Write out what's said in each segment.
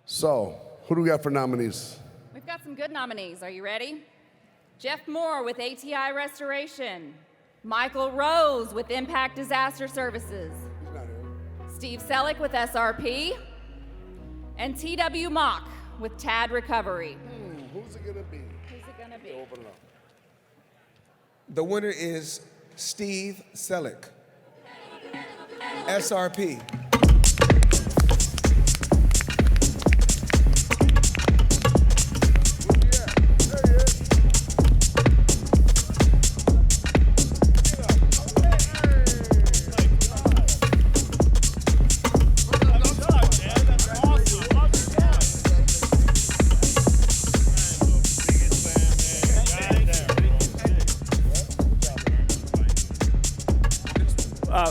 So, who do we got for nominees? We've got some good nominees. Are you ready? Jeff Moore with ATI Restoration. Michael Rose with Impact Disaster Services. Steve Selleck with SRP. And T.W. Mock with TAD Recovery. Who's it gonna be? Who's it gonna be? Open it up. The winner is Steve Selleck, SRP.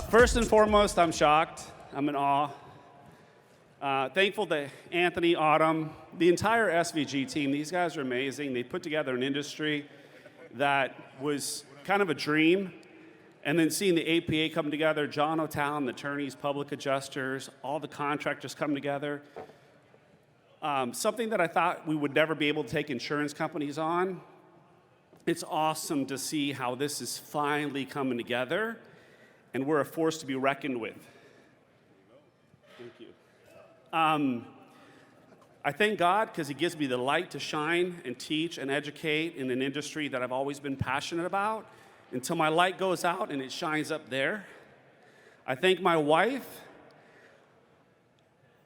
First and foremost, I'm shocked. I'm in awe. Thankful to Anthony, Autumn, the entire SVG team. These guys are amazing. They put together an industry that was kind of a dream. And then seeing the APA come together, John O'Town, the attorneys, public adjusters, all the contractors come together. Something that I thought we would never be able to take insurance companies on. It's awesome to see how this is finally coming together. And we're a force to be reckoned with. Thank you. I thank God because He gives me the light to shine and teach and educate in an industry that I've always been passionate about until my light goes out and it shines up there. I thank my wife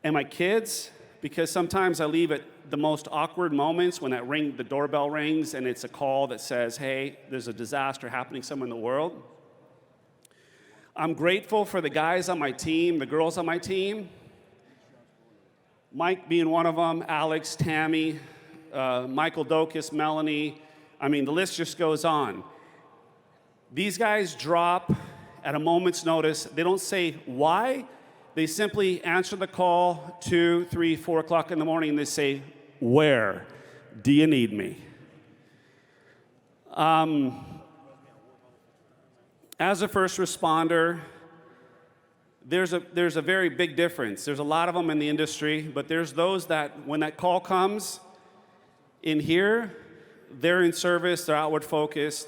and my kids because sometimes I leave at the most awkward moments when the doorbell rings and it's a call that says, hey, there's a disaster happening somewhere in the world. I'm grateful for the guys on my team, the girls on my team. Mike being one of them, Alex, Tammy, Michael Dokis, Melanie. I mean, the list just goes on. These guys drop at a moment's notice. They don't say why. They simply answer the call 2, 3, 4 o'clock in the morning and they say, where do you need me? As a first responder, there's a very big difference. There's a lot of them in the industry, but there's those that when that call comes in here, they're in service, they're outward focused,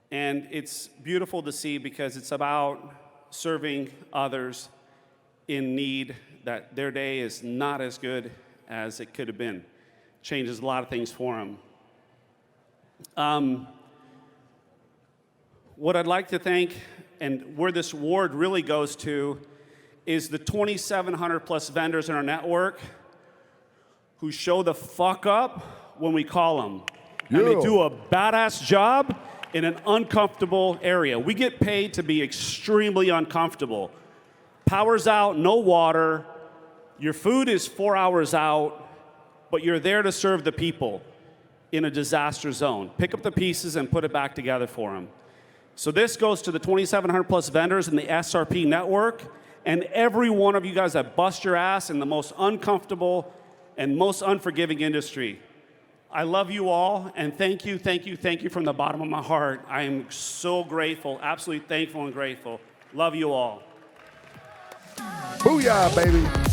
and it's beautiful to see because it's about serving others in need, that their day is not as good as it could have been. Changes a lot of things for them. What I'd like to thank, and where this award really goes to, is the 2,700 plus vendors in our network who show the fuck up when we call them. And they do a badass job in an uncomfortable area. We get paid to be extremely uncomfortable. Power's out, no water, your food is 4 hours out, but you're there to serve the people in a disaster zone. Pick up the pieces and put it back together for them. So this goes to the 2,700 plus vendors in the SRP network and every one of you guys that bust your ass in the most uncomfortable and most unforgiving industry. I love you all and thank you from the bottom of my heart. I am so grateful, absolutely thankful and grateful. Love you all. Booyah, baby.